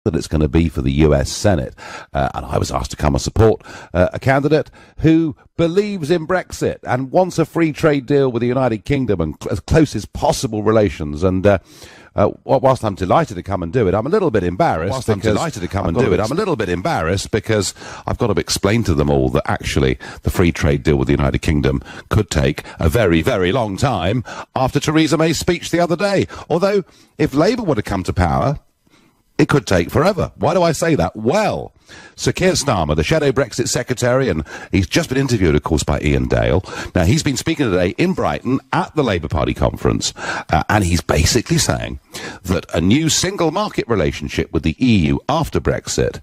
that it's going to be for the US Senate. And I was asked to come and support a candidate who believes in Brexit and wants a free trade deal with the United Kingdom and as close as possible relations. And whilst I'm delighted to come and do it, I'm a little bit embarrassed. I'm a little bit embarrassed because I've got to explain to them all that actually the free trade deal with the United Kingdom could take a very, very long time after Theresa May's speech the other day. Although, if Labour were to come to power, it could take forever. Why do I say that? Well, Sir Keir Starmer, the shadow Brexit secretary, and he's just been interviewed, of course, by Ian Dale. Now, he's been speaking today in Brighton at the Labour Party conference, and he's basically saying that a new single market relationship with the EU after Brexit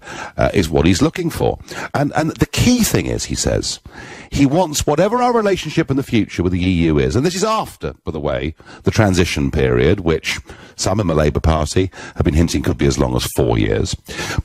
is what he's looking for. And the key thing is, he says, he wants whatever our relationship in the future with the EU is, and this is after, by the way, the transition period, which some in the Labour Party have been hinting could be as long as 4 years.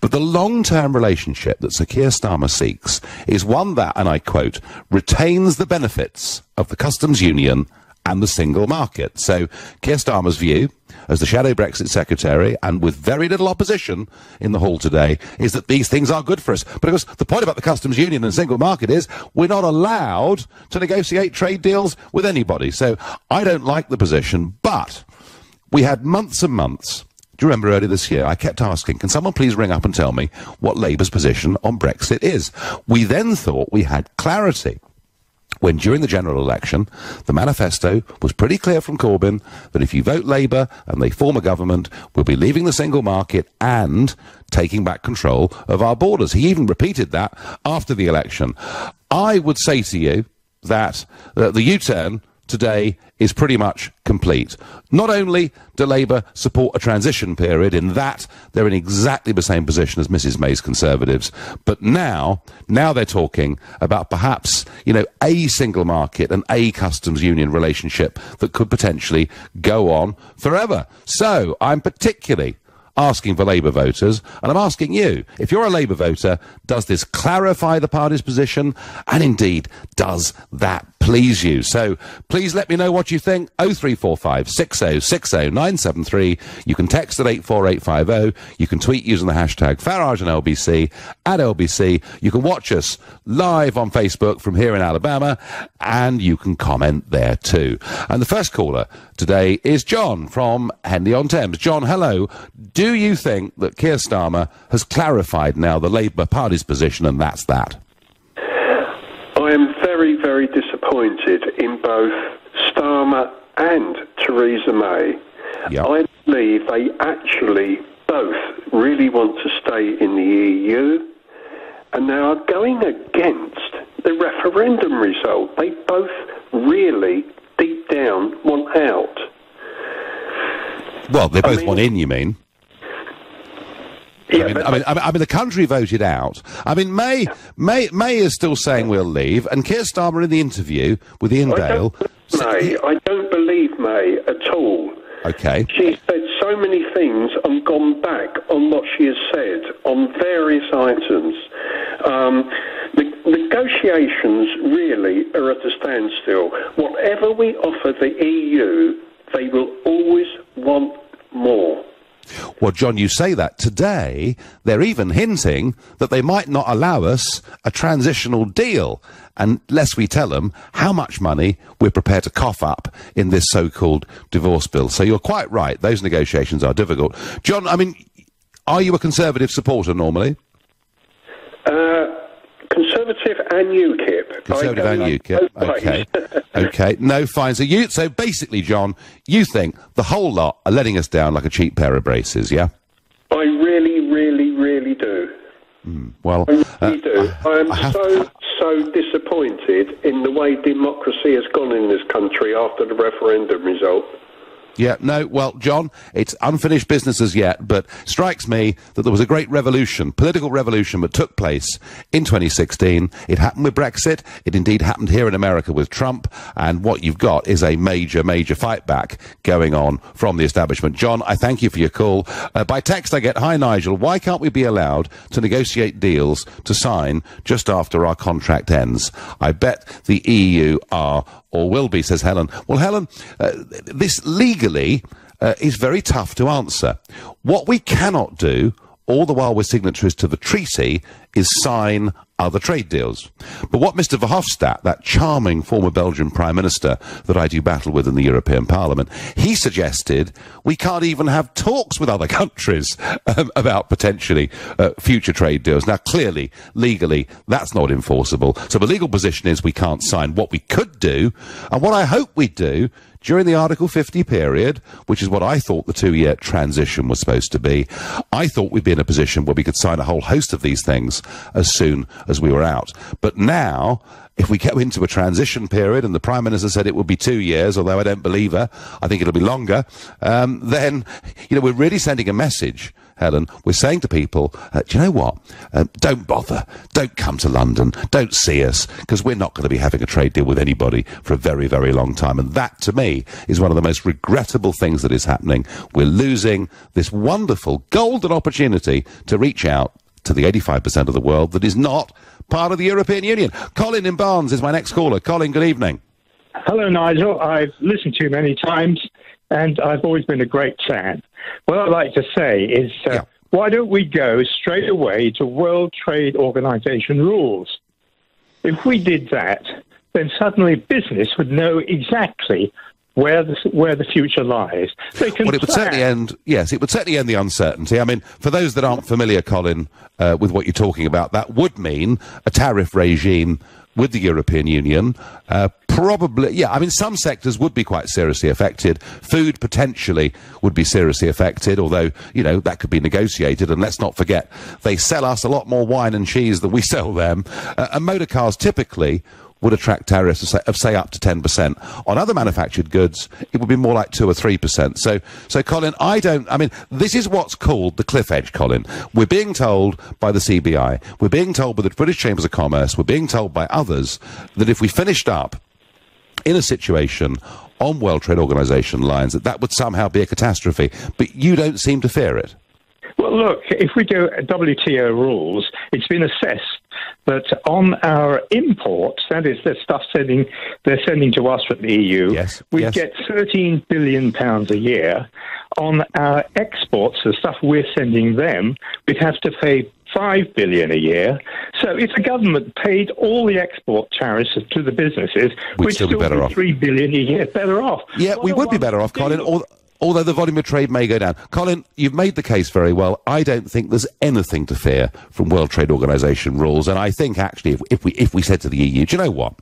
But the long-term relationship that Sir Keir Starmer seeks is one that, and I quote, retains the benefits of the customs union and the single market. So Keir Starmer's view, as the shadow Brexit secretary, and with very little opposition in the hall today, is that these things are good for us. But of course, the point about the customs union and single market is we're not allowed to negotiate trade deals with anybody. So I don't like the position, but we had months and months. Do you remember earlier this year, I kept asking, can someone please ring up and tell me what Labour's position on Brexit is? We then thought we had clarity when, during the general election, the manifesto was pretty clear from Corbyn that if you vote Labour and they form a government, we'll be leaving the single market and taking back control of our borders. He even repeated that after the election. I would say to you that the U-turn today is pretty much complete. Not only do Labour support a transition period, in that they're in exactly the same position as Mrs May's Conservatives, but now they're talking about perhaps, a single market and a customs union relationship that could potentially go on forever. So I'm particularly asking for Labour voters, and I'm asking you, if you're a Labour voter, does this clarify the party's position? And indeed, does that please you? So please let me know what you think. 0345 6060 973. You can text at 84850. You can tweet using the hashtag Farage and LBC at LBC. You can watch us live on Facebook from here in Alabama, and you can comment there too. And the first caller today is John from Henley-on-Thames. John, hello. Do you think that Keir Starmer has clarified now the Labour Party's position, and that's that? I am very, very disappointed in both Starmer and Theresa May. Yep. I believe they actually both really want to stay in the EU, and they are going against the referendum result. They both really, deep down, want out. Well, they both want in, you mean? Yeah, I mean, the country voted out. I mean, May is still saying we'll leave, and Keir Starmer in the interview with Ian Dale. I don't believe May at all. Okay. She's said so many things and gone back on what she has said on various items. The negotiations really are at a standstill. Whatever we offer the EU, they will always want more. Well, John, you say that. Today, they're even hinting that they might not allow us a transitional deal unless we tell them how much money we're prepared to cough up in this so-called divorce bill. So you're quite right. Those negotiations are difficult. John, I mean, are you a Conservative supporter normally? Conservative and UKIP. Conservative and UKIP. Okay. Okay. No, fine. So basically, John, you think the whole lot are letting us down like a cheap pair of braces, yeah? I really, really, really do. Well, I really do. I am so disappointed in the way democracy has gone in this country after the referendum result. Yeah, no, well, John, it's unfinished business as yet, but strikes me that there was a great revolution, political revolution that took place in 2016. It happened with Brexit. It indeed happened here in America with Trump. And what you've got is a major, major fight back going on from the establishment. John, I thank you for your call. By text, I get, hi, Nigel, why can't we be allowed to negotiate deals to sign just after our contract ends? I bet the EU are or will be, says Helen. Well, Helen, this legally is very tough to answer. What we cannot do all the while we're signatories to the treaty, is sign other trade deals. But what Mr. Verhofstadt, that charming former Belgian Prime Minister that I do battle with in the European Parliament, he suggested we can't even have talks with other countries about potentially future trade deals. Now, clearly, legally, that's not enforceable. So the legal position is we can't sign. What we could do, and what I hope we do, during the Article 50 period, which is what I thought the 2-year transition was supposed to be, I thought we'd be in a position where we could sign a whole host of these things as soon as we were out. But now, if we go into a transition period, and the Prime Minister said it would be 2 years, although I don't believe her, I think it'll be longer, then, we're really sending a message, Helen. We're saying to people, do you know what? Don't bother. Don't come to London. Don't see us, because we're not going to be having a trade deal with anybody for a very, very long time. And that, to me, is one of the most regrettable things that is happening. We're losing this wonderful golden opportunity to reach out to the 85% of the world that is not part of the European Union. Colin in Barnes is my next caller. Colin, good evening. Hello, Nigel. I've listened to you many times, and I've always been a great fan. What I'd like to say is, why don't we go straight away to World Trade Organization rules? If we did that, then suddenly business would know exactly where the future lies. They can it would certainly end, yes, it would certainly end the uncertainty. I mean, for those that aren't familiar, Colin, with what you're talking about, that would mean a tariff regime with the European Union. Probably, some sectors would be quite seriously affected. Food potentially would be seriously affected, although, that could be negotiated. And let's not forget, they sell us a lot more wine and cheese than we sell them. And motor cars typically would attract tariffs of say up to 10%. On other manufactured goods, it would be more like 2 or 3%. So Colin, this is what's called the cliff edge, Colin. We're being told by the CBI, we're being told by the British Chambers of Commerce, we're being told by others that if we finished up in a situation on World Trade Organization lines, that would somehow be a catastrophe. But you don't seem to fear it. Well, look, if we go WTO rules, it's been assessed that on our imports, that is, the stuff they're sending to us from the EU, we get £13 billion a year. On our exports, the stuff we're sending them, we'd have to pay $5 billion a year. So if the government paid all the export tariffs to the businesses, we'd still be better off. $3 billion a year better off. Yeah, we would be better off, Colin. Although the volume of trade may go down. Colin, you've made the case very well. I don't think there's anything to fear from World Trade Organization rules. And I think, actually, if we said to the EU, do you know what?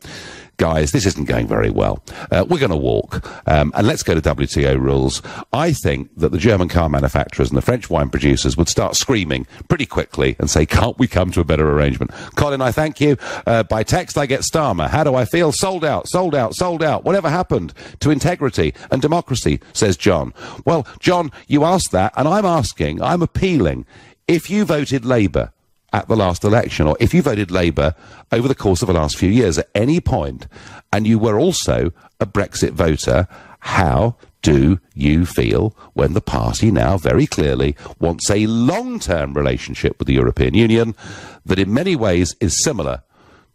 Guys, this isn't going very well. We're going to walk. And let's go to WTO rules. I think that the German car manufacturers and the French wine producers would start screaming pretty quickly and say, can't we come to a better arrangement? Colin, I thank you. By text, I get Starmer. How do I feel? Sold out, sold out, sold out. Whatever happened to integrity and democracy, says John. Well, John, you asked that, and I'm appealing. If you voted Labour at the last election, or if you voted Labour over the course of the last few years at any point, and you were also a Brexit voter, how do you feel when the party now very clearly wants a long-term relationship with the European Union that in many ways is similar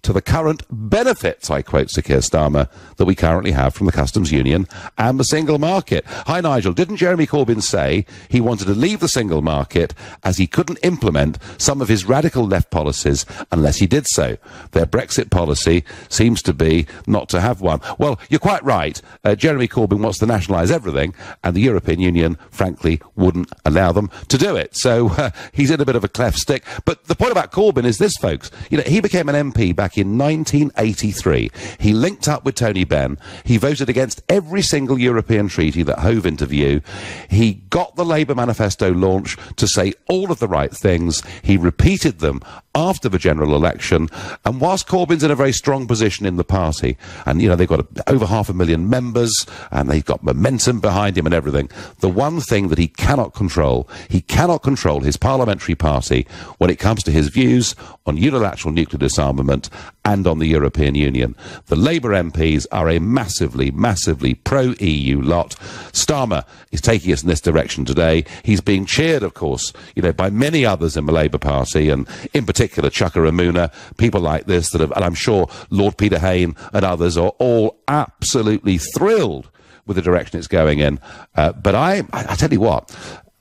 to the current benefits, I quote Sir Keir Starmer, that we currently have from the customs union and the single market? Hi, Nigel. Didn't Jeremy Corbyn say he wanted to leave the single market as he couldn't implement some of his radical left policies unless he did so? Their Brexit policy seems to be not to have one. Well, you're quite right. Jeremy Corbyn wants to nationalise everything, and the European Union, frankly, wouldn't allow them to do it. So he's in a bit of a cleft stick. But the point about Corbyn is this, folks. He became an MP back in 1983. He linked up with Tony Benn. He voted against every single European treaty that hove into view. He got the Labour manifesto launch to say all of the right things. He repeated them after the general election. And whilst Corbyn's in a very strong position in the party, and, they've got over 500,000 members, and they've got momentum behind him and everything, the one thing that he cannot control his parliamentary party when it comes to his views on unilateral nuclear disarmament and on the European Union. The Labour MPs are a massively, massively pro-EU lot. Starmer is taking us in this direction today. He's being cheered, of course, by many others in the Labour Party, and in particular Chuka Umunna, people like this that have, and I'm sure Lord Peter Hain and others are all absolutely thrilled with the direction it's going in. But I tell you what,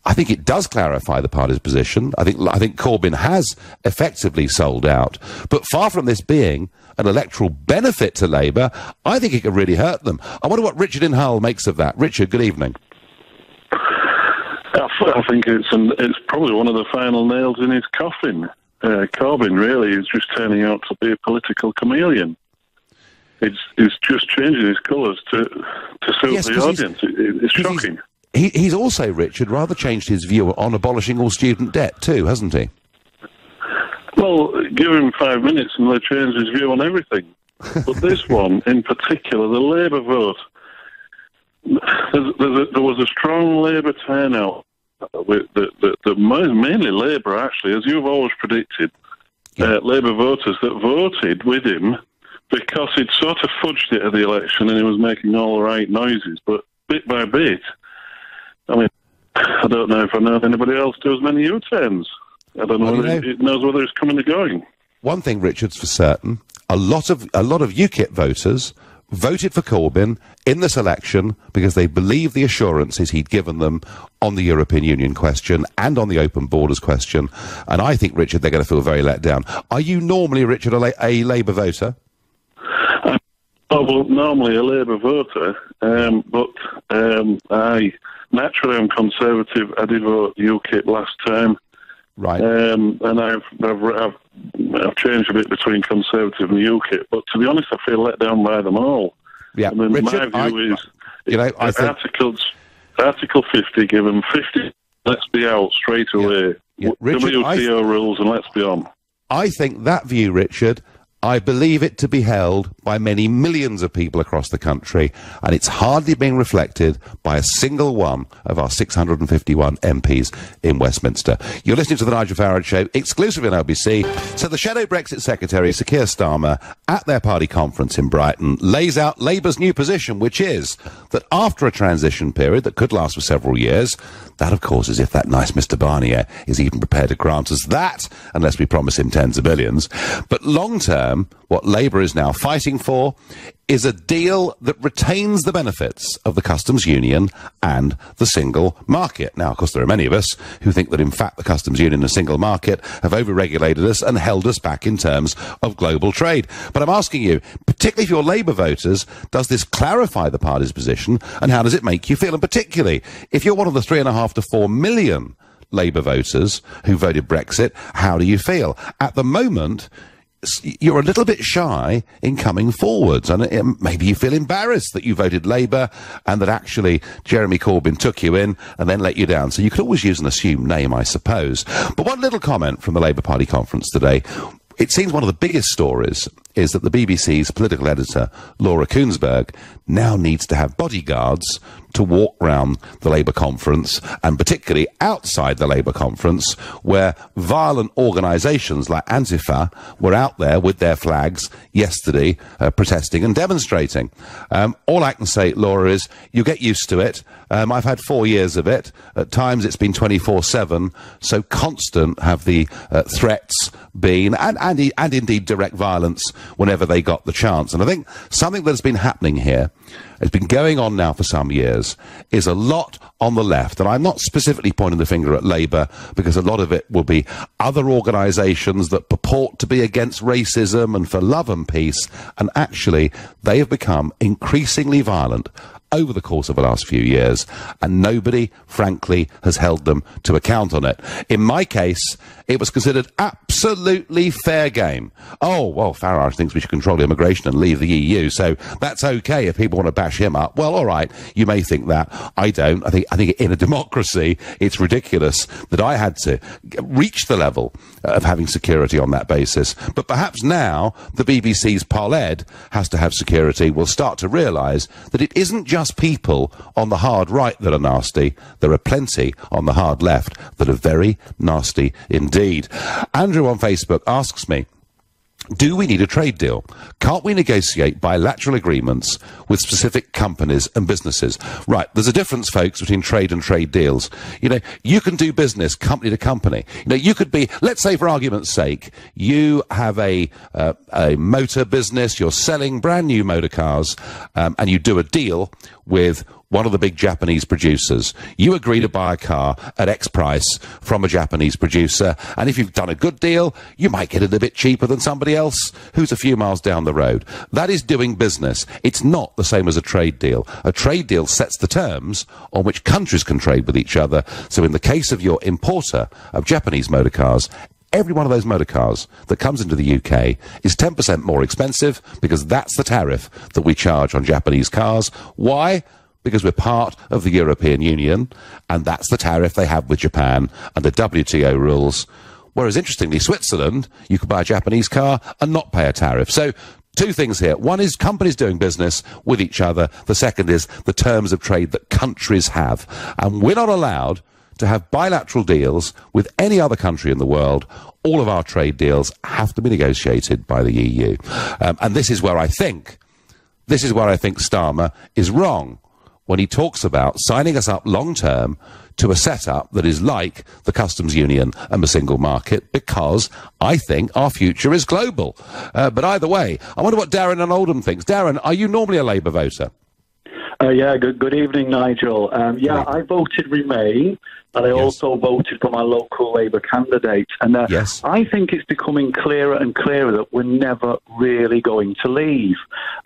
I think it does clarify the party's position. I think Corbyn has effectively sold out. But far from this being an electoral benefit to Labour, I think it could really hurt them. I wonder what Richard in Hull makes of that. Richard, good evening. I think it's probably one of the final nails in his coffin. Corbyn really is just turning out to be a political chameleon. It's just changing his colours to suit the audience. It's shocking. He's also, Richard, rather changed his view on abolishing all student debt too, hasn't he? Well, give him 5 minutes and they'll change his view on everything. But this one in particular, the Labour vote, there was a strong Labour turnout, mainly Labour actually, as you've always predicted, Labour voters that voted with him because he'd sort of fudged it at the election and he was making all the right noises. But bit by bit, I mean, I don't know if I know if anybody else does many U-turns. I don't know whether it knows whether it's coming or going. One thing, Richard's for certain, a lot of UKIP voters voted for Corbyn in this election because they believe the assurances he'd given them on the European Union question and on the open borders question. And I think, Richard, they're going to feel very let down. Are you normally, Richard, a Labour voter? Well, normally a Labour voter, but I naturally am Conservative. I did vote UKIP last time. Right. And I've changed a bit between Conservative and UKIP, but to be honest, I feel let down by them all. Yeah, I mean, Richard, my view is, I think Article 50, give them 50, let's be out straight away. Yeah, Richard, WTO rules and let's be on. I think that view, Richard, I believe it to be held by many millions of people across the country, and it's hardly being reflected by a single one of our 651 MPs in Westminster. You're listening to the Nigel Farage Show, exclusively on LBC. So the Shadow Brexit Secretary, Sir Keir Starmer, at their party conference in Brighton, lays out Labour's new position, which is that after a transition period that could last for several years, that, of course, is if that nice Mr Barnier is even prepared to grant us that, unless we promise him tens of billions. But long term, what Labour is now fighting for is a deal that retains the benefits of the customs union and the single market. Now, of course, there are many of us who think that, in fact, the customs union and the single market have overregulated us and held us back in terms of global trade. But I'm asking you, particularly if you're Labour voters, does this clarify the party's position, and how does it make you feel? And particularly, if you're one of the 3.5 to 4 million Labour voters who voted Brexit, how do you feel? At the moment, you're a little bit shy in coming forwards, and maybe you feel embarrassed that you voted Labour and that actually Jeremy Corbyn took you in and then let you down. So you could always use an assumed name, I suppose. But one little comment from the Labour Party conference today. It seems one of the biggest stories is that the BBC's political editor, Laura Kuenssberg, now needs to have bodyguards to walk round the Labour conference, and particularly outside the Labour conference, where violent organisations like Antifa were out there with their flags yesterday, protesting and demonstrating. All I can say, Laura, is you get used to it. I've had 4 years of it. At times it's been 24/7, so constant have the threats been, and indeed direct violence whenever they got the chance. And I think something that has been happening here, it's been going on now for some years, is a lot on the left. And I'm not specifically pointing the finger at Labour, because a lot of it will be other organisations that purport to be against racism and for love and peace, and actually they have become increasingly violent over the course of the last few years, and nobody, frankly, has held them to account on it. In my case, it was considered absolutely fair game. Oh, well, Farage thinks we should control immigration and leave the EU, so that's okay if people want to bash him up. Well, all right, you may think that. I don't. I think in a democracy, it's ridiculous that I had to reach the level of having security on that basis. But perhaps now the BBC's Paul Ed has to have security. We'll start to realise that it isn't just people on the hard right that are nasty. There are plenty on the hard left that are very nasty indeed. Andrew on Facebook asks me, do we need a trade deal? Can't we negotiate bilateral agreements with specific companies and businesses? Right, there's a difference, folks, between trade and trade deals. You know, you can do business company to company. You know, you could be, let's say for argument's sake, you have a motor business, you're selling brand new motor cars, and you do a deal with one of the big Japanese producers. You agree to buy a car at X price from a Japanese producer, and if you've done a good deal, you might get it a bit cheaper than somebody else who's a few miles down the road. That is doing business. It's not the same as a trade deal. A trade deal sets the terms on which countries can trade with each other. So in the case of your importer of Japanese motor cars, every one of those motor cars that comes into the UK is 10% more expensive because that's the tariff that we charge on Japanese cars. Why? Because we're part of the European Union, and that's the tariff they have with Japan under WTO rules. Whereas, interestingly, Switzerland, you could buy a Japanese car and not pay a tariff. So, two things here. One is companies doing business with each other. The second is the terms of trade that countries have. And we're not allowed to have bilateral deals with any other country in the world. All of our trade deals have to be negotiated by the EU. And this is where I think Starmer is wrong when he talks about signing us up long-term to a setup that is like the customs union and the single market, because I think our future is global. But either way, I wonder what Darren and Oldham thinks. Darren, are you normally a Labour voter? Good evening, Nigel. I voted Remain, and I also voted for my local Labour candidate. And yes. I think it's becoming clearer and clearer that we're never really going to leave.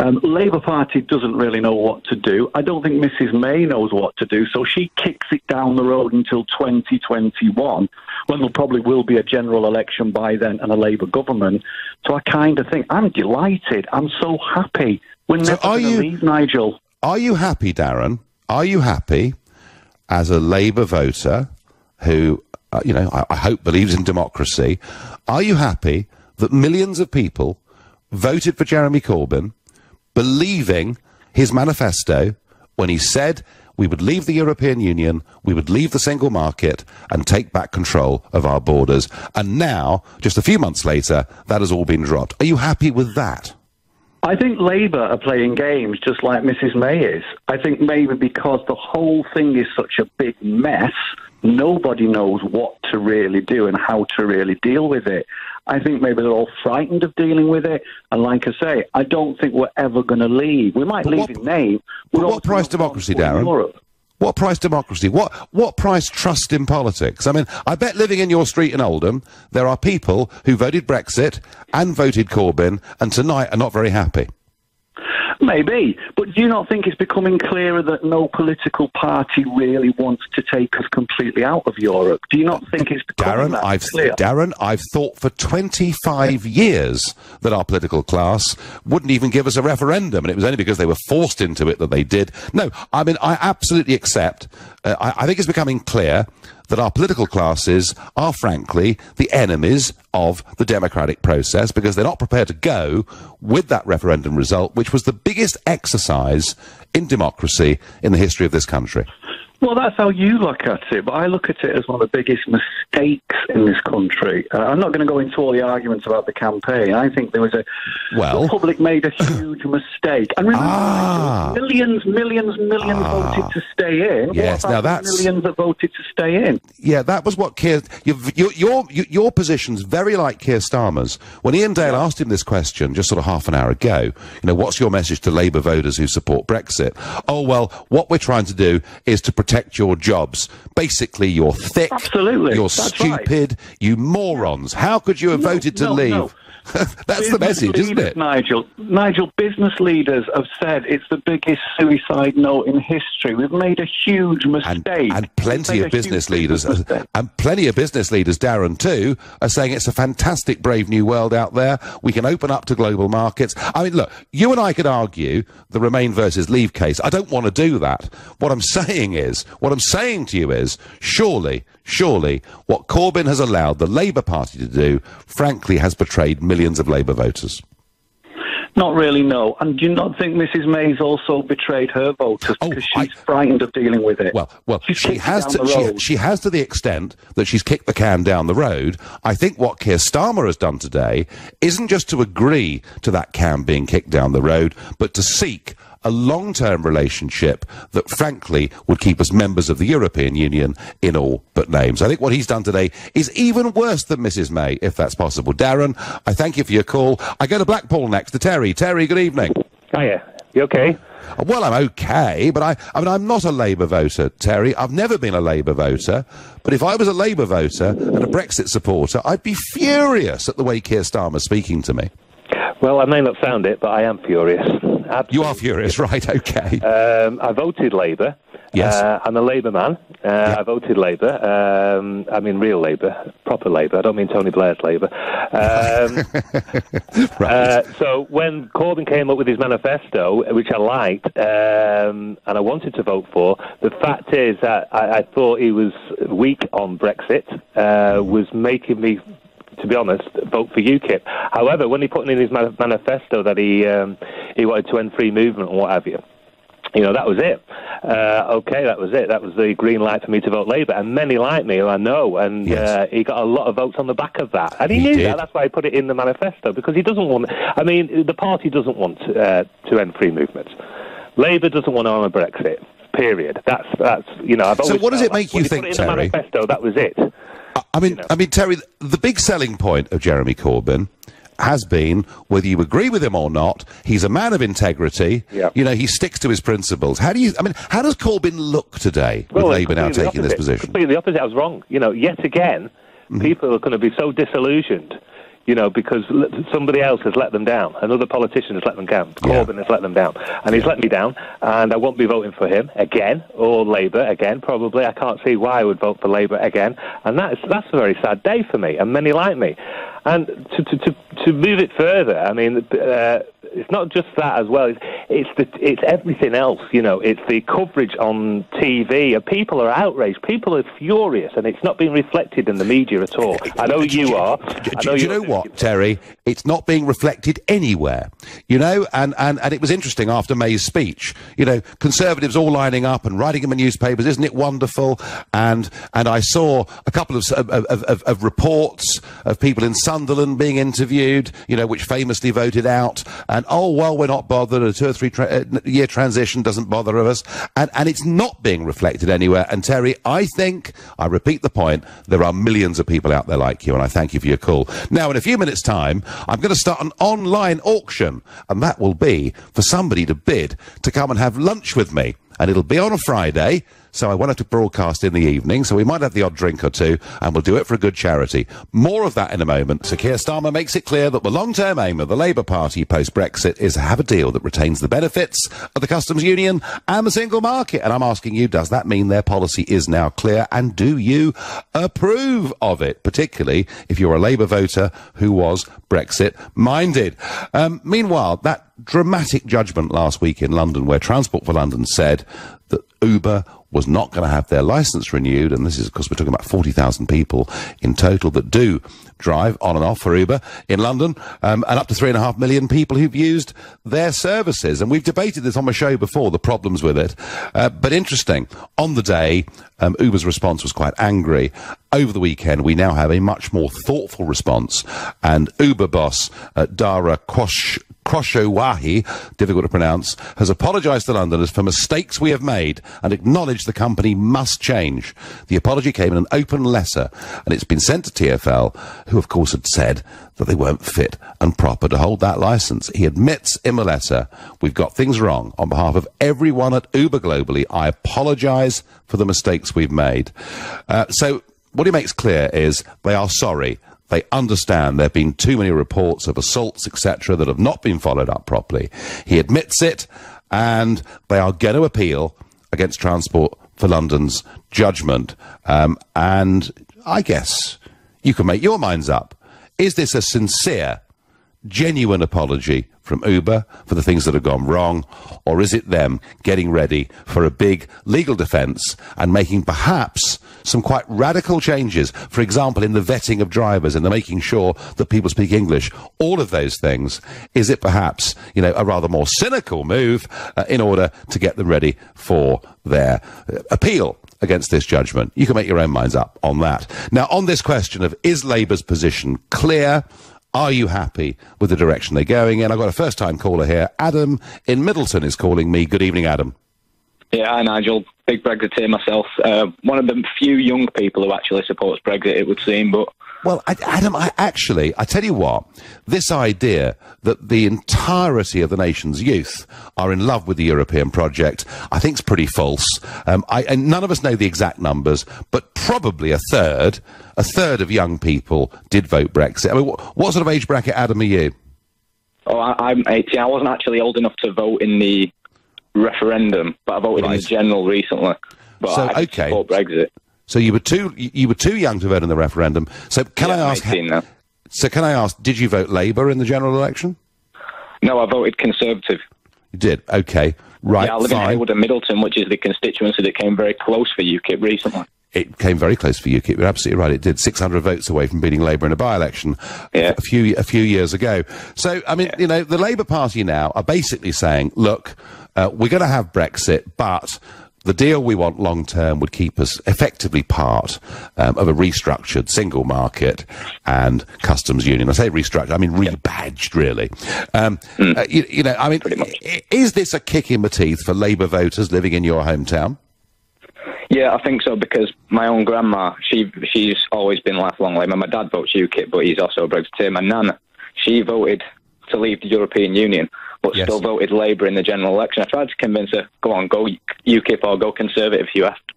Labour Party doesn't really know what to do. I don't think Mrs May knows what to do, so she kicks it down the road until 2021, when there probably will be a general election by then and a Labour government. So I kind of think, I'm delighted. I'm so happy. We're never going to leave, Nigel. Are you happy, Darren? Are you happy as a Labour voter who, I hope believes in democracy? Are you happy that millions of people voted for Jeremy Corbyn, believing his manifesto when he said we would leave the European Union, we would leave the single market and take back control of our borders? And now, just a few months later, that has all been dropped. Are you happy with that? I think Labour are playing games just like Mrs May is. I think maybe because the whole thing is such a big mess, nobody knows what to really do and how to really deal with it. I think maybe they're all frightened of dealing with it. And like I say, I don't think we're ever going to leave. We might leave in name. But what price democracy, Darren? Europe. What price democracy? What price trust in politics? I mean, I bet living in your street in Oldham, there are people who voted Brexit and voted Corbyn and tonight are not very happy. Maybe, but do you not think it's becoming clearer that no political party really wants to take us completely out of Europe? Do you not think it's becoming clear? Darren, I've thought for 25 years that our political class wouldn't even give us a referendum, and it was only because they were forced into it that they did. No, I mean, I absolutely accept. I think it's becoming clear that our political classes are, frankly, the enemies of the democratic process because they're not prepared to go with that referendum result, which was the biggest exercise in democracy in the history of this country. Well, that's how you look at it, but I look at it as one of the biggest mistakes in this country. I'm not going to go into all the arguments about the campaign. I think there was the public made a huge mistake. And remember, millions voted to stay in. Yes, now that's millions that voted to stay in. Yeah, that was what Keir. Your position's very like Keir Starmer's. When Ian Dale asked him this question just sort of half an hour ago, what's your message to Labour voters who support Brexit? Oh well, what we're trying to do is to protect your jobs. Basically, you're thick. Absolutely. You're stupid. Right. You morons. How could you have voted to leave? No. That's the message, isn't it? Nigel, business leaders have said it's the biggest suicide note in history. We've made a huge mistake. And plenty of business leaders, Darren, too, are saying it's a fantastic, brave new world out there. We can open up to global markets. I mean, look, you and I could argue the Remain versus Leave case. I don't want to do that. What I'm saying to you is, surely, what Corbyn has allowed the Labour Party to do, frankly, has betrayed millions of Labour voters. Not really, no. And do you not think Mrs May's also betrayed her voters because she's frightened of dealing with it? Well, she has to the extent that she's kicked the can down the road. I think what Keir Starmer has done today isn't just to agree to that can being kicked down the road, but to seek a long-term relationship that, frankly, would keep us members of the European Union in all but names. I think what he's done today is even worse than Mrs May, if that's possible. Darren, I thank you for your call. I go to Blackpool next to Terry. Terry, good evening. Hiya. You okay? Well, I'm okay, but I mean, I'm not a Labour voter, Terry. I've never been a Labour voter. But if I was a Labour voter and a Brexit supporter, I'd be furious at the way Keir Starmer's speaking to me. Well, I may not sound it, but I am furious. Absolutely. You are furious, right? Okay. I voted Labour. Yes. I'm a Labour man. I voted Labour. I mean real Labour, proper Labour. I don't mean Tony Blair's Labour. Right. So when Corbyn came up with his manifesto, which I liked, and I wanted to vote for, the fact is that I thought he was weak on Brexit, was making me, to be honest, vote for UKIP. However, when he put in his manifesto that he wanted to end free movement and what have you, that was it. Okay, that was it. That was the green light for me to vote Labour. And many like me, who I know, and he got a lot of votes on the back of that. And he knew that. That's why he put it in the manifesto, because he doesn't want... I mean, the party doesn't want to end free movement. Labour doesn't want to honour Brexit, period. That's I've so what does it make you think, Terry? Terry? In the manifesto, that was it. I mean, Terry, the big selling point of Jeremy Corbyn has been, whether you agree with him or not, he's a man of integrity. Yep. He sticks to his principles. How does Corbyn look today with Labour now taking this position? Completely the opposite. I was wrong. Yet again, people are going to be so disillusioned, because somebody else has let them down. Another politician has let them down. Corbyn has let them down. And he's let me down, and I won't be voting for him again, or Labour again, probably. I can't see why I would vote for Labour again. And that's a very sad day for me, and many like me. And to move it further, I mean, it's not just that as well. It's everything else. It's the coverage on TV. People are outraged. People are furious, and it's not being reflected in the media at all. I know you are. Do you know what, Terry? It's not being reflected anywhere. And it was interesting after May's speech. Conservatives all lining up and writing in the newspapers. Isn't it wonderful? And I saw a couple of reports of people in Sunderland being interviewed, which famously voted out, and we're not bothered, a 2 or 3 year transition doesn't bother us, and it's not being reflected anywhere. And Terry, I repeat the point, there are millions of people out there like you, and I thank you for your call. Now, in a few minutes' time, I'm going to start an online auction, and that will be for somebody to bid to come and have lunch with me, and it'll be on a Friday, so I wanted to broadcast in the evening, so we might have the odd drink or two, and we'll do it for a good charity. More of that in a moment. So Keir Starmer makes it clear that the long-term aim of the Labour Party post-Brexit is to have a deal that retains the benefits of the customs union and the single market. And I'm asking you, does that mean their policy is now clear, and do you approve of it, particularly if you're a Labour voter who was Brexit-minded? Meanwhile, that dramatic judgment last week in London, where Transport for London said that Uber was not going to have their licence renewed, and this is, of course, we're talking about 40,000 people in total that do drive on and off for Uber in London, and up to 3.5 million people who've used their services. And we've debated this on my show before, the problems with it. But interesting, on the day, Uber's response was quite angry. Over the weekend, we now have a much more thoughtful response, and Uber boss Dara Khosrowshahi, difficult to pronounce, has apologised to Londoners for mistakes we have made and acknowledged the company must change. The apology came in an open letter, and it's been sent to TfL, who of course had said that they weren't fit and proper to hold that licence. He admits in the letter, we've got things wrong. On behalf of everyone at Uber globally, I apologise for the mistakes we've made. So what he makes clear is they are sorry. They understand there have been too many reports of assaults, etc., that have not been followed up properly. He admits it, and they are going to appeal against Transport for London's judgment. And I guess you can make your minds up. Is this a sincere, genuine apology from Uber for the things that have gone wrong, or is it them getting ready for a big legal defence and making perhaps some quite radical changes, for example, in the vetting of drivers and the making sure that people speak English, all of those things? Is it perhaps, a rather more cynical move in order to get them ready for their appeal against this judgment? You can make your own minds up on that. Now, on this question of, is Labour's position clear? Are you happy with the direction they're going in? I've got a first-time caller here. Adam in Middleton is calling me. Good evening, Adam. Yeah, hi, Nigel. Big Brexiteer myself. One of the few young people who actually supports Brexit, it would seem, but Well, Adam, I tell you what, this idea that the entirety of the nation's youth are in love with the European project, I think is pretty false. And none of us know the exact numbers, but probably a third of young people did vote Brexit. I mean, what sort of age bracket, Adam, are you? Oh, I'm 18. I wasn't actually old enough to vote in the referendum, but I voted in the general recently. But so, I support Brexit. So you were too young to vote in the referendum. So can I ask? So can I ask? Did you vote Labour in the general election? No, I voted Conservative. You did. Okay, right. Yeah, I live in Haywood and Middleton, which is the constituency that came very close for UKIP recently. It came very close for UKIP. You're absolutely right. It did 600 votes away from beating Labour in a by-election a few years ago. So I mean, you know, the Labour Party now are basically saying, look, we're going to have Brexit, but the deal we want long-term would keep us effectively part of a restructured single market and customs union. I say restructured, I mean rebadged, really. You know, I mean, is this a kick in the teeth for Labour voters living in your hometown? Yeah, I think so, because my own grandma, she's always been lifelong Labour. My dad votes UKIP, but he's also a Brexiteer. My nan, she voted to leave the European Union, but still voted Labour in the general election. I tried to convince her, go on, go UKIP or go Conservative if you have to.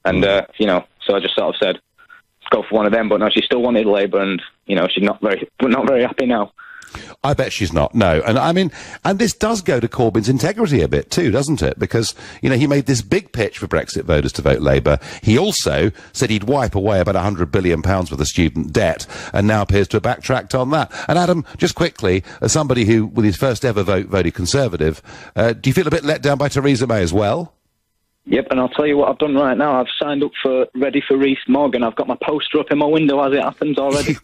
And, you know, so I just sort of said, let's go for one of them. But no, she still wanted Labour, and, you know, she's not very happy now. I bet she's not, no. And I mean, and this does go to Corbyn's integrity a bit too, doesn't it? Because, you know, he made this big pitch for Brexit voters to vote Labour. He also said he'd wipe away about £100 billion worth of student debt, and now appears to have backtracked on that. And Adam, just quickly, as somebody who, with his first ever vote, voted Conservative, do you feel a bit let down by Theresa May as well? Yep, and I'll tell you what I've done right now. I've signed up for Ready for Rees-Mogg, and I've got my poster up in my window as it happens already.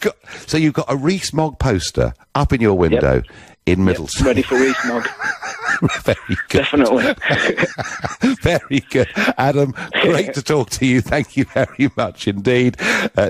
So you've got a Rees-Mogg poster up in your window in Middleton. Ready for Rees-Mogg. Very good. Definitely. Very good. Adam, great to talk to you. Thank you very much indeed.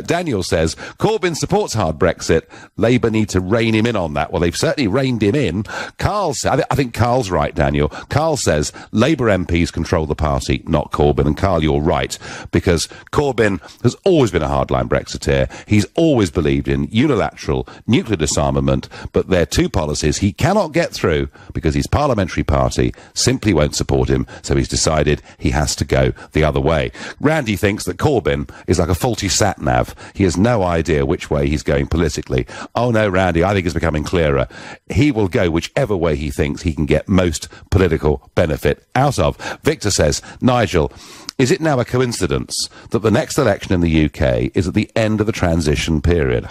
Daniel says, Corbyn supports hard Brexit. Labour need to rein him in on that. Well, they've certainly reined him in. Carl says, I think Carl's right, Daniel. Carl says, Labour MPs control the party, not Corbyn. And Carl, you're right, because Corbyn has always been a hardline Brexiteer. He's always believed in unilateral nuclear disarmament, but there are two policies he cannot get through because his parliamentary party simply won't support him, so he's decided he has to go the other way. Randy thinks that Corbyn is like a faulty sat-nav. He has no idea which way he's going politically. Oh no, Randy, I think it's becoming clearer. He will go whichever way he thinks he can get most political benefit out of. Victor says, Nigel, is it now a coincidence that the next election in the UK is at the end of the transition period?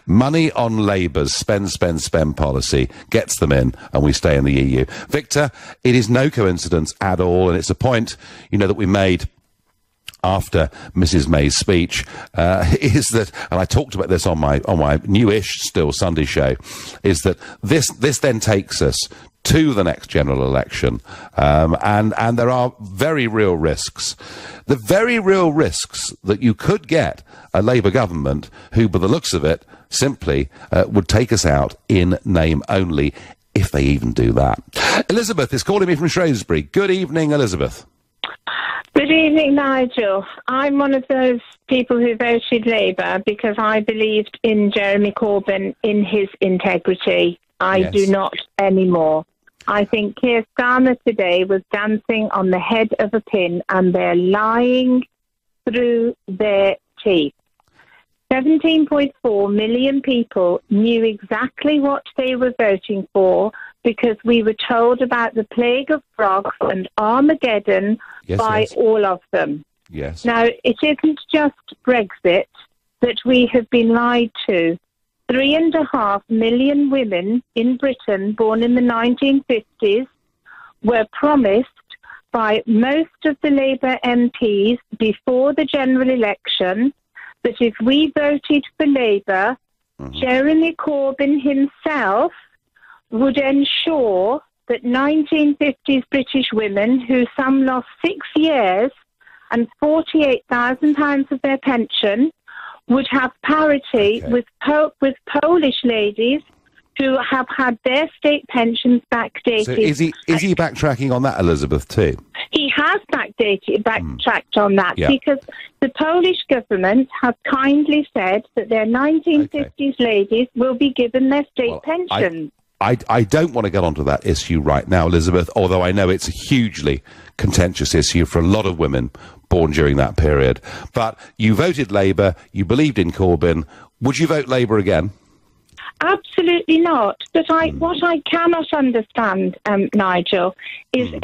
Money on Labour's spend policy gets them in, and we stay in the EU. Victor, it is no coincidence at all, and it's a point, you know, that we made after Mrs. May's speech, is that, and I talked about this on my newish still Sunday show, is that this then takes us to the next general election, and there are very real risks. The very real risks that you could get a Labour government who, by the looks of it, simply would take us out in name only, if they even do that. Elizabeth is calling me from Shrewsbury. Good evening, Elizabeth. Good evening, Nigel. I'm one of those people who voted Labour because I believed in Jeremy Corbyn, in his integrity. I do not anymore. I think Keir Starmer today was dancing on the head of a pin, and they're lying through their teeth. 17.4 million people knew exactly what they were voting for because we were told about the plague of frogs and Armageddon by all of them. Yes. Now, it isn't just Brexit that we have been lied to. 3.5 million women in Britain born in the 1950s were promised by most of the Labour MPs before the general election that if we voted for Labour, Jeremy Corbyn himself would ensure that 1950s British women, who some lost 6 years and £48,000 of their pension, would have parity with Polish ladies who have had their state pensions backdated. So is he backtracking on that, Elizabeth, too? He has backtracked on that because the Polish government has kindly said that their 1950s ladies will be given their state pensions. I don't want to get onto that issue right now, Elizabeth, although I know it's a hugely contentious issue for a lot of women born during that period. But you voted Labour, you believed in Corbyn. Would you vote Labour again? Absolutely not. But what I cannot understand, Nigel, is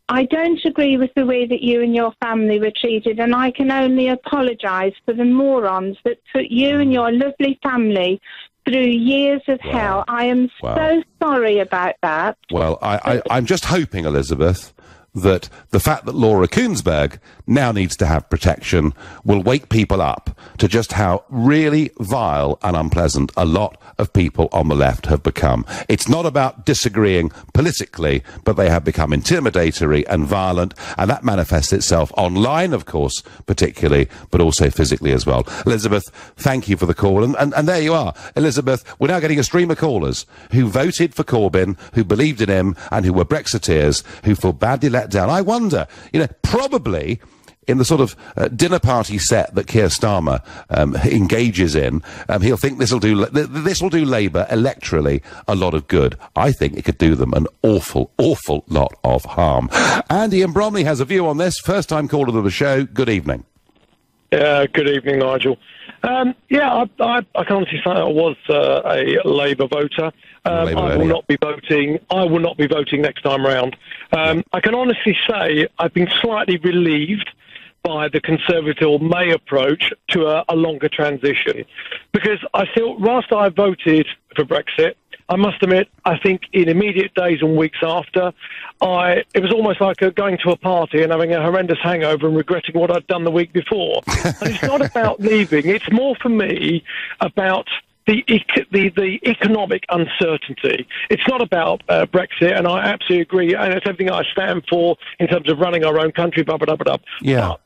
I don't agree with the way that you and your family were treated, and I can only apologise for the morons that put you and your lovely family through years of hell. I am so sorry about that. Well, I'm just hoping, Elizabeth, that the fact that Laura Kuenssberg now needs to have protection will wake people up to just how really vile and unpleasant a lot of people on the left have become. It's not about disagreeing politically, but they have become intimidatory and violent, and that manifests itself online, of course, particularly, but also physically as well. Elizabeth, thank you for the call, and there you are. Elizabeth, we're now getting a stream of callers who voted for Corbyn, who believed in him, and who were Brexiteers, who feel badly let down. I wonder, probably in the sort of dinner party set that Keir Starmer engages in, he'll think this will do Labour electorally a lot of good. I think it could do them an awful, awful lot of harm. Andy in Bromley has a view on this. First time caller to the show. Good evening. Good evening, Nigel. I can honestly say I was a Labour voter. I will not be voting. I will not be voting next time round. I can honestly say I've been slightly relieved by the Conservative May approach to a longer transition, because I feel whilst I voted for Brexit, I must admit, I think in immediate days and weeks after, it was almost like going to a party and having a horrendous hangover and regretting what I'd done the week before. And it's not about leaving. It's more for me about the economic uncertainty. It's not about Brexit, and I absolutely agree, and it's everything I stand for in terms of running our own country, blah, blah, blah, blah. Yeah. But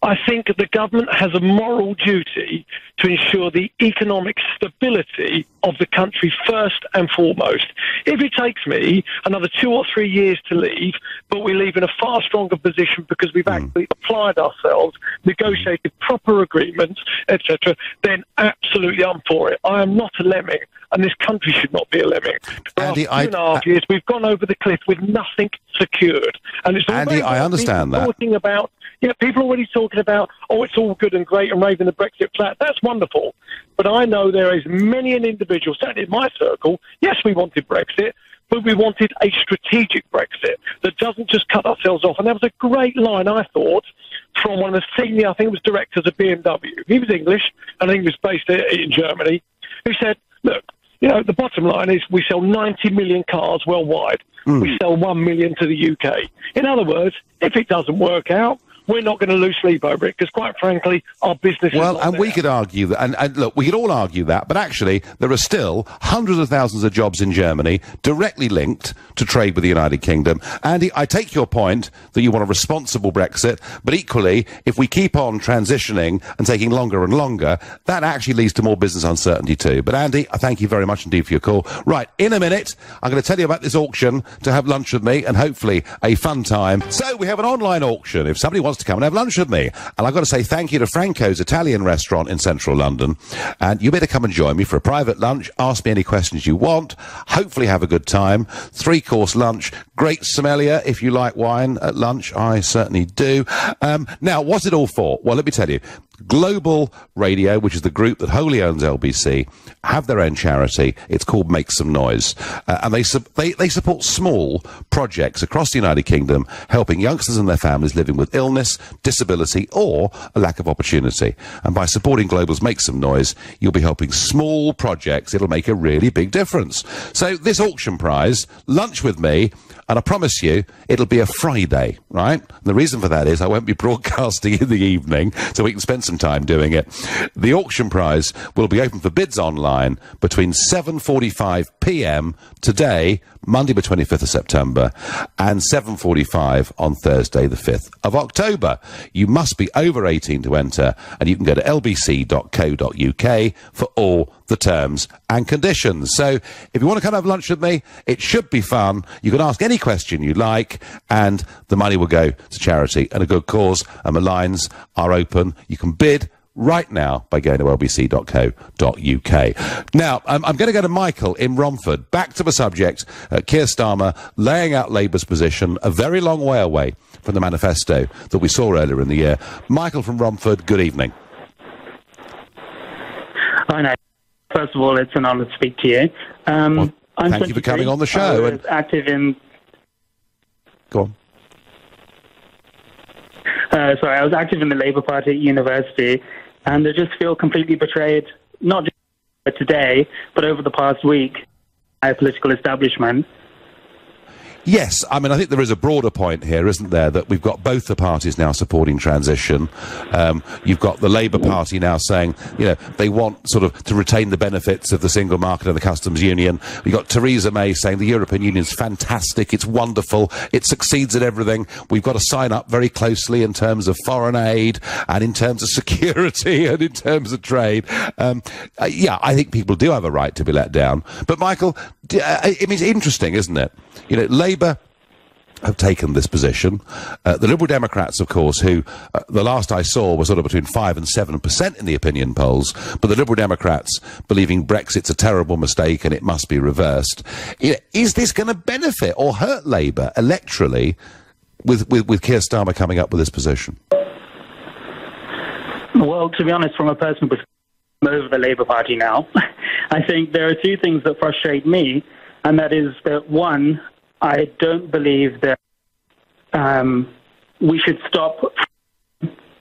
I think the government has a moral duty to ensure the economic stability of the country first and foremost. If it takes me another 2 or 3 years to leave, but we leave in a far stronger position because we've actually applied ourselves, negotiated proper agreements, etc., then absolutely I'm for it. I am not a lemming, and this country should not be a lemming. Andy, after 2.5 years, we've gone over the cliff with nothing secured. And it's Andy, I understand that. People already talking about, it's all good and great and raving the Brexit flat. That's wonderful. But I know there is many an individual, certainly in my circle, yes, we wanted Brexit, but we wanted a strategic Brexit that doesn't just cut ourselves off. And there was a great line, I thought, from one of the senior, I think it was directors of BMW. He was English, and I think he was based in Germany, who said, look, the bottom line is we sell 90 million cars worldwide. We sell 1 million to the UK. In other words, if it doesn't work out, we're not going to lose sleep over it, because quite frankly, our business is not there. We could argue that, and look, we could all argue that, but actually, there are still hundreds of thousands of jobs in Germany directly linked to trade with the United Kingdom. Andy, I take your point that you want a responsible Brexit, but equally, if we keep on transitioning and taking longer and longer, that actually leads to more business uncertainty too. But Andy, I thank you very much indeed for your call. Right, in a minute, I'm going to tell you about this auction to have lunch with me, and hopefully a fun time. So, we have an online auction. If somebody wants to come and have lunch with me, and I've got to say thank you to Franco's Italian restaurant in central London, and you better come and join me for a private lunch. Ask me any questions you want, hopefully have a good time. 3-course lunch, great sommelier if you like wine at lunch. I certainly do. Now, what's it all for? Well, let me tell you. Global Radio, which is the group that wholly owns LBC, have their own charity. It's called Make Some Noise, and they support small projects across the United Kingdom, helping youngsters and their families living with illness, disability, or a lack of opportunity. And by supporting Global's Make Some Noise, you'll be helping small projects. It'll make a really big difference. So this auction prize, lunch with me, and I promise you, it'll be a Friday, right? And the reason for that is I won't be broadcasting in the evening, so we can spend some time doing it. The auction prize will be open for bids online between 7:45 p.m. today, Monday the 25th of September, and 7:45 on Thursday the 5th of October. You must be over 18 to enter, and you can go to lbc.co.uk for all the terms and conditions. So if you want to come have lunch with me, it should be fun. You can ask any question you like, and the money will go to charity and a good cause. And the lines are open. You can bid right now by going to lbc.co.uk. Now, I'm going to go to Michael in Romford. Back to the subject. Keir Starmer laying out Labour's position a very long way away from the manifesto that we saw earlier in the year. Michael from Romford, good evening. Hi, Nigel. First of all, it's an honour to speak to you. Well, thank you for coming on the show. I was active in... Go on. I was active in the Labour Party at university, and I just feel completely betrayed, not just today, but over the past week, by a political establishment. Yes, I mean, I think there is a broader point here, isn't there, that we've got both the parties now supporting transition. You've got the Labour Party now saying, you know, they want sort of to retain the benefits of the single market and the customs union. We've got Theresa May saying the European Union's fantastic, it's wonderful, it succeeds at everything. We've got to sign up very closely in terms of foreign aid and in terms of security and in terms of trade. Yeah, I think people do have a right to be let down. But, Michael, I mean, it's interesting, isn't it? You know, Labour have taken this position. The Liberal Democrats, of course, who the last I saw were sort of between 5 and 7% in the opinion polls, but the Liberal Democrats believing Brexit's a terrible mistake and it must be reversed. You know, is this going to benefit or hurt Labour electorally with Keir Starmer coming up with this position? Well, to be honest, from a personal perspective, I'm over the Labour Party now. I think there are two things that frustrate me, and that is that, one, I don't believe that we should stop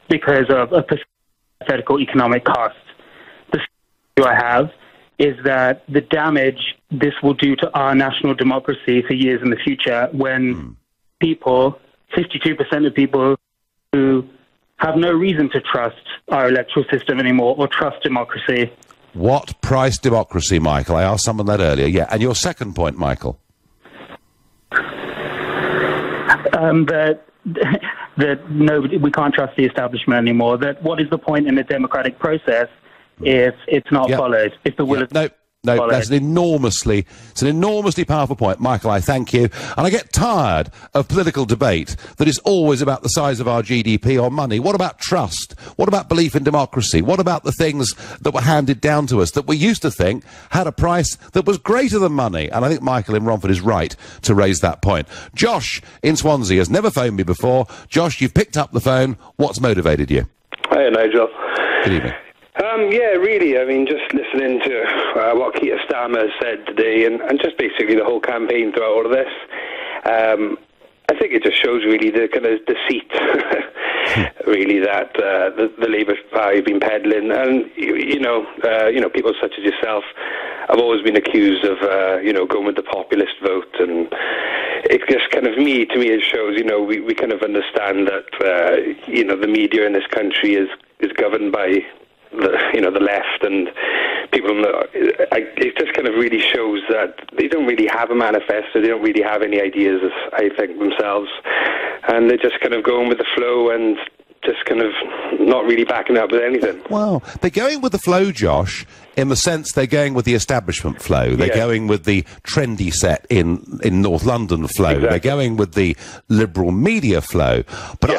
because of a hypothetical economic cost. The second issue I have is that the damage this will do to our national democracy for years in the future when people, 52% of people who have no reason to trust our electoral system anymore or trust democracy. What price democracy, Michael? I asked someone that earlier. Yeah, and your second point, Michael? That nobody, we can't trust the establishment anymore. That what is the point in the democratic process if it's not followed? If the will is No, followed. it's an enormously powerful point. Michael, I thank you. And I get tired of political debate that is always about the size of our GDP or money. What about trust? What about belief in democracy? What about the things that were handed down to us that we used to think had a price that was greater than money? And I think Michael in Romford is right to raise that point. Josh in Swansea has never phoned me before. Josh, you've picked up the phone. What's motivated you? Hi, Nigel. Good evening. Yeah, really, I mean, just listening to what Keir Starmer said today and just basically the whole campaign throughout all of this, I think it just shows really the kind of deceit, really, that the Labour Party have been peddling. And, you know, people such as yourself have always been accused of, going with the populist vote. And it just kind of, to me, it shows, we kind of understand that, the media in this country is governed by the left, and people. It just kind of really shows that they don't really have a manifesto. They don't really have any ideas, I think, themselves, and they're just kind of going with the flow and just kind of not really backing up with anything. Well, they're going with the flow, Josh, in the sense they're going with the establishment flow. They're going with the trendy set in North London flow. Exactly. They're going with the liberal media flow. But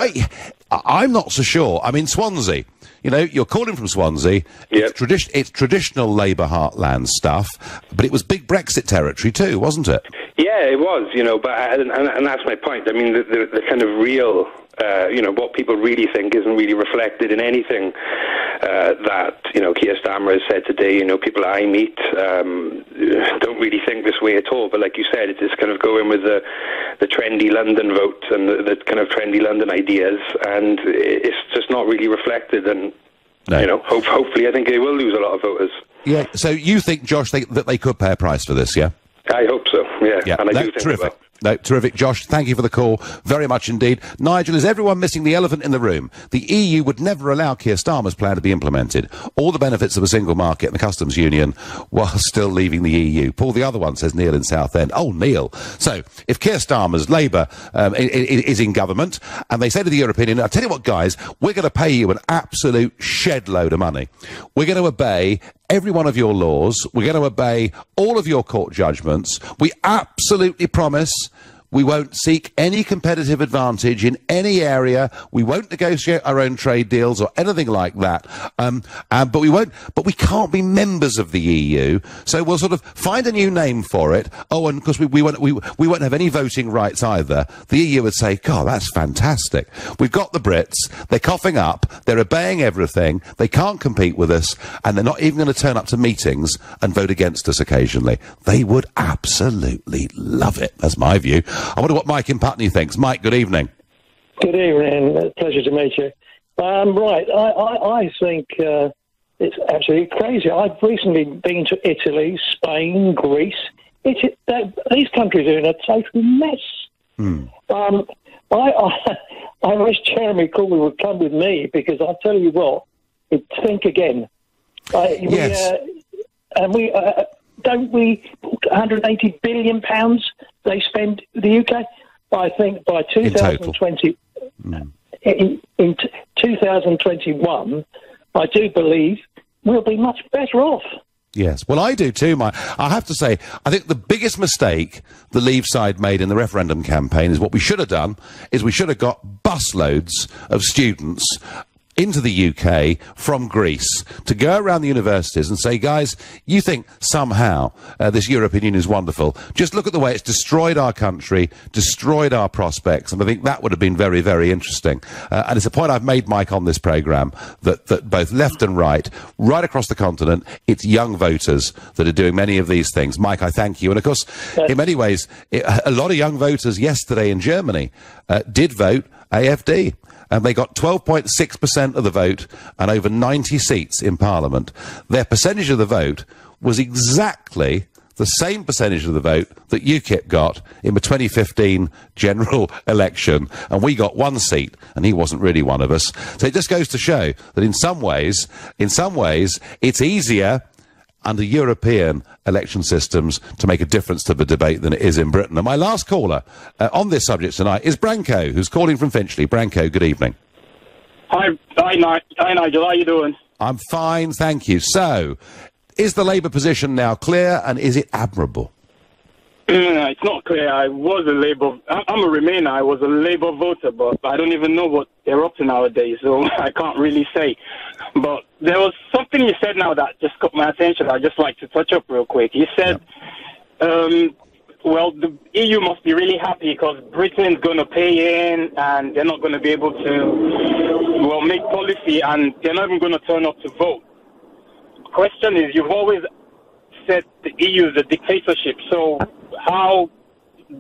I'm not so sure. I mean, Swansea. You're calling from Swansea. Yep. It's traditional Labour heartland stuff, but it was big Brexit territory too, wasn't it? Yeah, it was, but and that's my point. I mean, the kind of real, what people really think isn't really reflected in anything that, Keir Starmer has said today. People I meet don't really think this way at all. But like you said, it's just kind of going with the trendy London vote and the kind of trendy London ideas, and it's just not really reflected. And, hopefully I think they will lose a lot of voters. Yeah, so you think, Josh, that they could pay a price for this, yeah? I hope so, yeah. And I do think terrific. they will. No, terrific, Josh. Thank you for the call. Very much indeed. Nigel, is everyone missing the elephant in the room? The EU would never allow Keir Starmer's plan to be implemented. All the benefits of a single market and the customs union while still leaving the EU. Paul, the other one, says Neil in Southend. Oh, Neil. So, if Keir Starmer's Labour is in government, and they say to the European Union, I'll tell you what, guys, we're going to pay you an absolute shed load of money. We're going to obey every one of your laws. We're going to obey all of your court judgments. We absolutely promise we won't seek any competitive advantage in any area. We won't negotiate our own trade deals or anything like that. But we can't be members of the EU. So we'll sort of find a new name for it. Oh, and because we won't have any voting rights either. The EU would say, God, that's fantastic. We've got the Brits. They're coughing up. They're obeying everything. They can't compete with us. And they're not even going to turn up to meetings and vote against us occasionally. They would absolutely love it. That's my view. I wonder what Mike in Putney thinks. Mike, good evening. Good evening. Pleasure to meet you. Right, I think it's absolutely crazy. I've recently been to Italy, Spain, Greece. These countries are in a total mess. I wish Jeremy Corbyn would come with me, because I'll tell you what, he'd think again. Yes. Don't we, £180 billion they spend the UK? I think by 2020, in 2021, I do believe we'll be much better off. Yes, well, I do too, Mike. I have to say, I think the biggest mistake the Leave side made in the referendum campaign is what we should have done is we should have got busloads of students into the UK from Greece to go around the universities and say, guys, you think somehow this European Union is wonderful. Just look at the way it's destroyed our country, destroyed our prospects, and I think that would have been very, very interesting. And it's a point I've made, Mike, on this programme, that both left and right across the continent, it's young voters that are doing many of these things. Mike, I thank you. And, of course, in many ways, a lot of young voters yesterday in Germany did vote AfD. And they got 12.6% of the vote and over 90 seats in Parliament. Their percentage of the vote was exactly the same percentage of the vote that UKIP got in the 2015 general election. And we got 1 seat, and he wasn't really one of us. So it just goes to show that in some ways, it's easier under European election systems to make a difference to the debate than it is in Britain. And my last caller on this subject tonight is Branko, who's calling from Finchley. Branko, good evening. Hi, Nigel. How are you doing? I'm fine, thank you. So, is the Labour position now clear, and is it admirable? It's not clear. I'm a Remainer. I was a Labour voter, but I don't even know what they're up to nowadays, so I can't really say. But there was something you said now that just caught my attention. I'd just like to touch up real quick. You said, well, the EU must be really happy because Britain's going to pay in and they're not going to be able to, well, make policy, and they're not even going to turn up to vote. The question is, you've always said the EU is a dictatorship, so how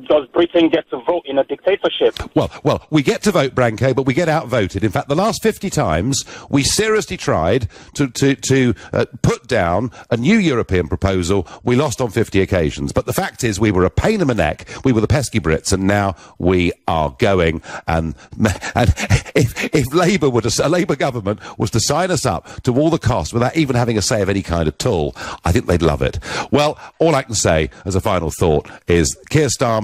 does Britain get to vote in a dictatorship? Well, we get to vote, Branko, but we get outvoted. In fact, the last 50 times, we seriously tried to put down a new European proposal. We lost on 50 occasions. But the fact is, we were a pain in the neck. We were the pesky Brits, and now we are going. And if a Labour government was to sign us up to all the costs without even having a say of any kind at all, I think they'd love it. Well, all I can say as a final thought is Keir Starmer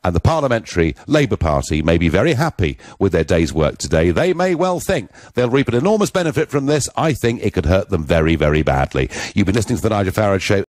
and the Parliamentary Labour Party may be very happy with their day's work today. They may well think they'll reap an enormous benefit from this. I think it could hurt them very, very badly. You've been listening to the Nigel Farage Show.